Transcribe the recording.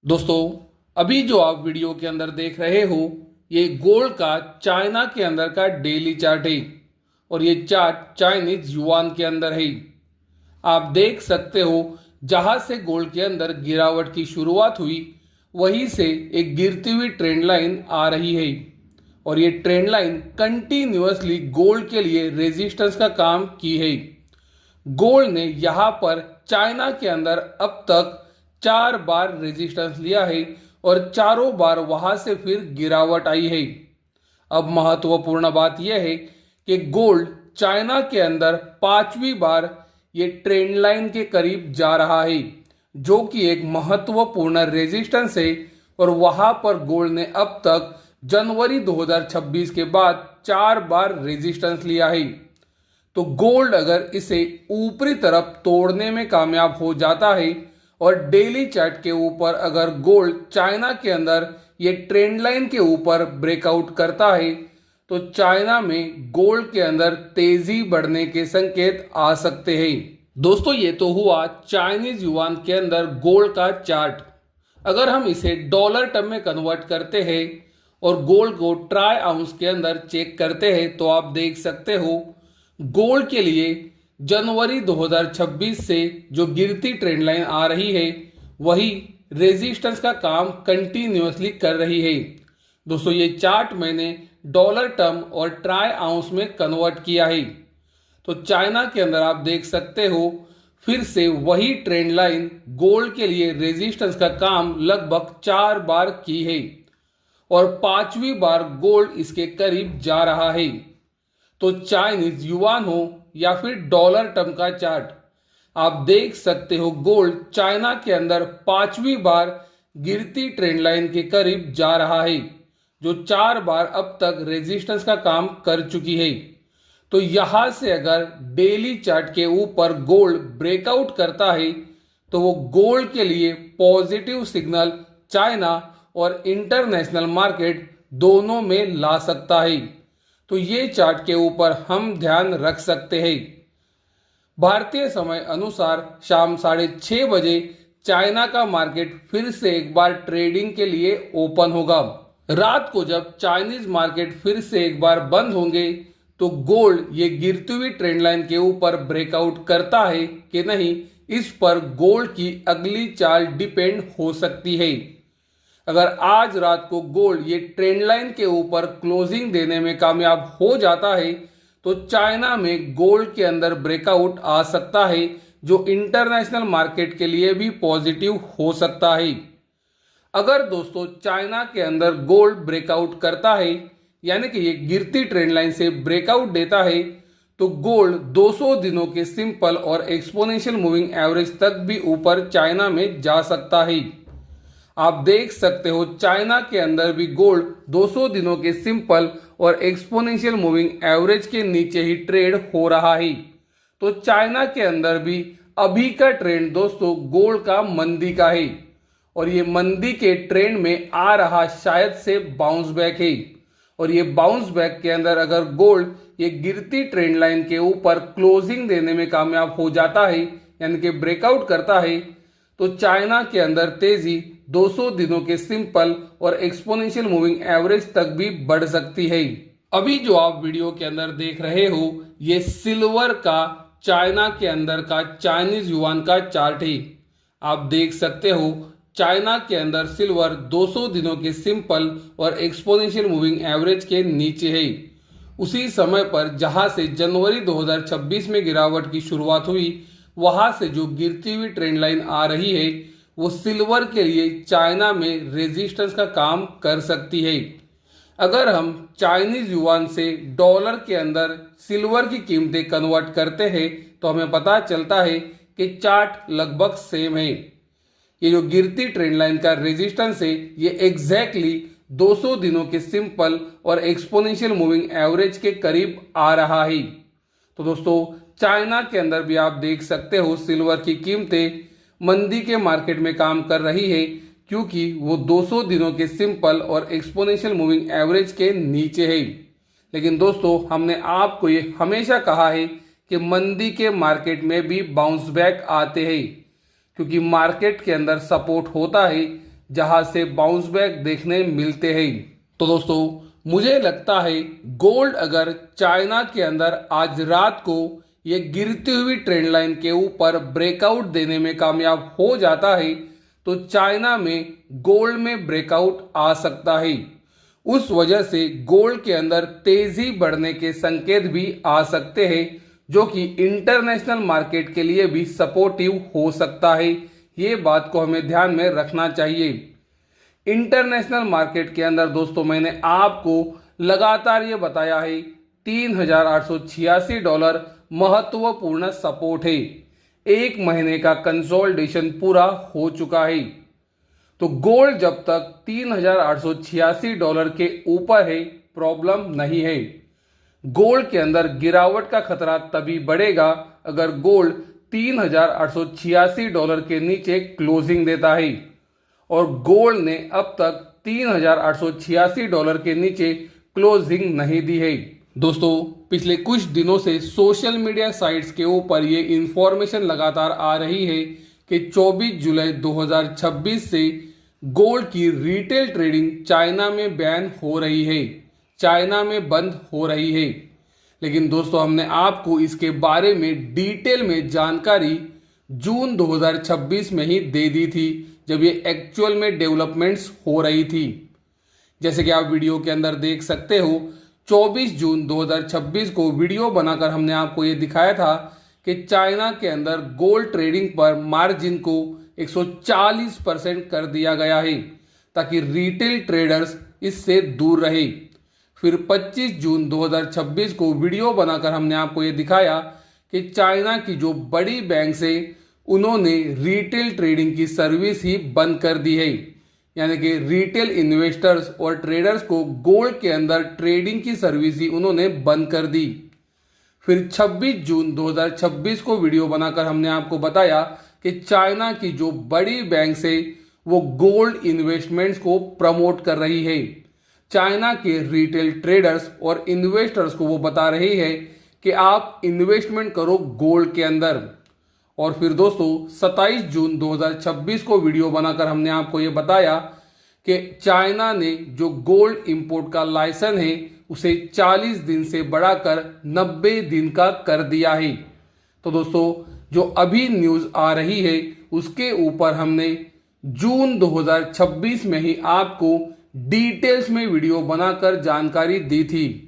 दोस्तों, अभी जो आप वीडियो के अंदर देख रहे हो ये गोल्ड का चाइना के अंदर का डेली चार्ट है और ये चार्ट चाइनीज युआन के अंदर है। आप देख सकते हो जहां से गोल्ड के अंदर गिरावट की शुरुआत हुई वहीं से एक गिरती हुई ट्रेंड लाइन आ रही है और ये ट्रेंड लाइन कंटिन्यूअसली गोल्ड के लिए रेजिस्टेंस का काम की है। गोल्ड ने यहां पर चाइना के अंदर अब तक 4 बार रेजिस्टेंस लिया है और चारों बार वहां से फिर गिरावट आई है। अब महत्वपूर्ण बात यह है कि गोल्ड चाइना के अंदर 5वीं बार ये ट्रेंड लाइन के करीब जा रहा है, जो कि एक महत्वपूर्ण रेजिस्टेंस है और वहां पर गोल्ड ने अब तक जनवरी 2026 के बाद 4 बार रेजिस्टेंस लिया है। तो गोल्ड अगर इसे ऊपरी तरफ तोड़ने में कामयाब हो जाता है और डेली चार्ट के ऊपर अगर गोल्ड चाइना के अंदर ये ट्रेंड लाइन के ऊपर ब्रेकआउट करता है तो चाइना में गोल्ड के अंदर तेजी बढ़ने के संकेत आ सकते हैं। दोस्तों, ये तो हुआ चाइनीज युआन के अंदर गोल्ड का चार्ट। अगर हम इसे डॉलर टर्म में कन्वर्ट करते हैं और गोल्ड को ट्राई आउंस के अंदर चेक करते हैं तो आप देख सकते हो गोल्ड के लिए जनवरी 2026 से जो गिरती ट्रेंड लाइन आ रही है वही रेजिस्टेंस का काम कंटिन्यूअसली कर रही है। दोस्तों, ये चार्ट मैंने डॉलर टर्म और ट्राई आउंस में कन्वर्ट किया है। तो चाइना के अंदर आप देख सकते हो फिर से वही ट्रेंड लाइन गोल्ड के लिए रेजिस्टेंस का काम लगभग 4 बार की है और 5वीं बार गोल्ड इसके करीब जा रहा है। तो चाइनीज युआन हो या फिर डॉलर टर्म का चार्ट, आप देख सकते हो गोल्ड चाइना के अंदर 5वीं बार गिरती ट्रेंड लाइन के करीब जा रहा है, जो 4 बार अब तक रेजिस्टेंस का काम कर चुकी है। तो यहां से अगर डेली चार्ट के ऊपर गोल्ड ब्रेकआउट करता है तो वो गोल्ड के लिए पॉजिटिव सिग्नल चाइना और इंटरनेशनल मार्केट दोनों में ला सकता है। तो ये चार्ट के ऊपर हम ध्यान रख सकते हैं। भारतीय समय अनुसार शाम 6:30 बजे चाइना का मार्केट फिर से एक बार ट्रेडिंग के लिए ओपन होगा। रात को जब चाइनीज मार्केट फिर से एक बार बंद होंगे तो गोल्ड ये गिरती हुई ट्रेंड लाइन के ऊपर ब्रेकआउट करता है कि नहीं, इस पर गोल्ड की अगली चाल डिपेंड हो सकती है। अगर आज रात को गोल्ड ये ट्रेंड लाइन के ऊपर क्लोजिंग देने में कामयाब हो जाता है तो चाइना में गोल्ड के अंदर ब्रेकआउट आ सकता है, जो इंटरनेशनल मार्केट के लिए भी पॉजिटिव हो सकता है। अगर दोस्तों चाइना के अंदर गोल्ड ब्रेकआउट करता है यानी कि ये गिरती ट्रेंड लाइन से ब्रेकआउट देता है तो गोल्ड 200 दिनों के सिंपल और एक्सपोनेंशियल मूविंग एवरेज तक भी ऊपर चाइना में जा सकता है। आप देख सकते हो चाइना के अंदर भी गोल्ड 200 दिनों के सिंपल और एक्सपोनेंशियल मूविंग एवरेज के नीचे ही ट्रेड हो रहा है। तो चाइना के अंदर भी अभी का ट्रेंड दोस्तों गोल्ड का मंदी का है और ये मंदी के ट्रेंड में आ रहा शायद से बाउंस बैक है और ये बाउंस बैक के अंदर अगर गोल्ड ये गिरती ट्रेंड लाइन के ऊपर क्लोजिंग देने में कामयाब हो जाता है यानी कि ब्रेकआउट करता है तो चाइना के अंदर तेजी 200 दिनों के सिंपल और एक्सपोनेंशियल मूविंग एवरेज तक भी बढ़ सकती है। अभी जो आप वीडियो के अंदर देख रहे हो ये सिल्वर का चाइना के अंदर का चाइनीज युआन का चार्ट है। आप देख सकते हो चाइना के अंदर सिल्वर 200 दिनों के सिंपल और एक्सपोनेंशियल मूविंग एवरेज के नीचे है। उसी समय पर जहां से जनवरी 2026 में गिरावट की शुरुआत हुई वहां से जो गिरती हुई ट्रेंड लाइन आ रही है वो सिल्वर के लिए चाइना में रेजिस्टेंस का काम कर सकती है। अगर हम चाइनीज युआन से डॉलर के अंदर सिल्वर की कीमतें कन्वर्ट करते हैं तो हमें पता चलता है कि चार्ट लगभग सेम है। ये जो गिरती ट्रेंड लाइन का रेजिस्टेंस है ये एग्जैक्टली 200 दिनों के सिंपल और एक्सपोनेंशियल मूविंग एवरेज के करीब आ रहा है। तो दोस्तों चाइना के अंदर भी आप देख सकते हो सिल्वर की कीमतें मंदी के मार्केट में काम कर रही है क्योंकि वो 200 दिनों के सिंपल और एक्सपोनेंशियल मूविंग एवरेज के नीचे है। लेकिन दोस्तों हमने आपको ये हमेशा कहा है कि मंदी के मार्केट में भी बाउंस बैक आते हैं क्योंकि मार्केट के अंदर सपोर्ट होता है जहां से बाउंस बैक देखने मिलते हैं। तो दोस्तों मुझे लगता है गोल्ड अगर चाइना के अंदर आज रात को ये गिरती हुई ट्रेंड लाइन के ऊपर ब्रेकआउट देने में कामयाब हो जाता है तो चाइना में गोल्ड में ब्रेकआउट आ सकता है। उस वजह से गोल्ड के अंदर तेजी बढ़ने के संकेत भी आ सकते हैं, जो कि इंटरनेशनल मार्केट के लिए भी सपोर्टिव हो सकता है। ये बात को हमें ध्यान में रखना चाहिए। इंटरनेशनल मार्केट के अंदर दोस्तों मैंने आपको लगातार ये बताया है $3,886 महत्वपूर्ण सपोर्ट है। एक महीने का कंसोलिडेशन पूरा हो चुका है। तो गोल्ड जब तक $3,886 के ऊपर है प्रॉब्लम नहीं है। गोल्ड के अंदर गिरावट का खतरा तभी बढ़ेगा अगर गोल्ड $3,886 के नीचे क्लोजिंग देता है, और गोल्ड ने अब तक $3,886 के नीचे क्लोजिंग नहीं दी है। दोस्तों पिछले कुछ दिनों से सोशल मीडिया साइट्स के ऊपर ये इंफॉर्मेशन लगातार आ रही है कि 24 जुलाई 2026 से गोल्ड की रिटेल ट्रेडिंग चाइना में बैन हो रही है, चाइना में बंद हो रही है। लेकिन दोस्तों हमने आपको इसके बारे में डिटेल में जानकारी जून 2026 में ही दे दी थी, जब ये एक्चुअल में डेवलपमेंट्स हो रही थी। जैसे कि आप वीडियो के अंदर देख सकते हो, 24 जून 2026 को वीडियो बनाकर हमने आपको ये दिखाया था कि चाइना के अंदर गोल्ड ट्रेडिंग पर मार्जिन को 140% कर दिया गया है ताकि रिटेल ट्रेडर्स इससे दूर रहे। फिर 25 जून 2026 को वीडियो बनाकर हमने आपको ये दिखाया कि चाइना की जो बड़ी बैंक्स है उन्होंने रिटेल ट्रेडिंग की सर्विस ही बंद कर दी है, यानी कि रिटेल इन्वेस्टर्स और ट्रेडर्स को गोल्ड के अंदर ट्रेडिंग की सर्विस ही उन्होंने बंद कर दी। फिर 26 जून 2026 को वीडियो बनाकर हमने आपको बताया कि चाइना की जो बड़ी बैंक्स है वो गोल्ड इन्वेस्टमेंट्स को प्रमोट कर रही है। चाइना के रिटेल ट्रेडर्स और इन्वेस्टर्स को वो बता रही है कि आप इन्वेस्टमेंट करो गोल्ड के अंदर। और फिर दोस्तों 27 जून 2026 को वीडियो बनाकर हमने आपको ये बताया कि चाइना ने जो गोल्ड इंपोर्ट का लाइसेंस है उसे 40 दिन से बढ़ाकर 90 दिन का कर दिया है। तो दोस्तों जो अभी न्यूज़ आ रही है उसके ऊपर हमने जून 2026 में ही आपको डिटेल्स में वीडियो बनाकर जानकारी दी थी।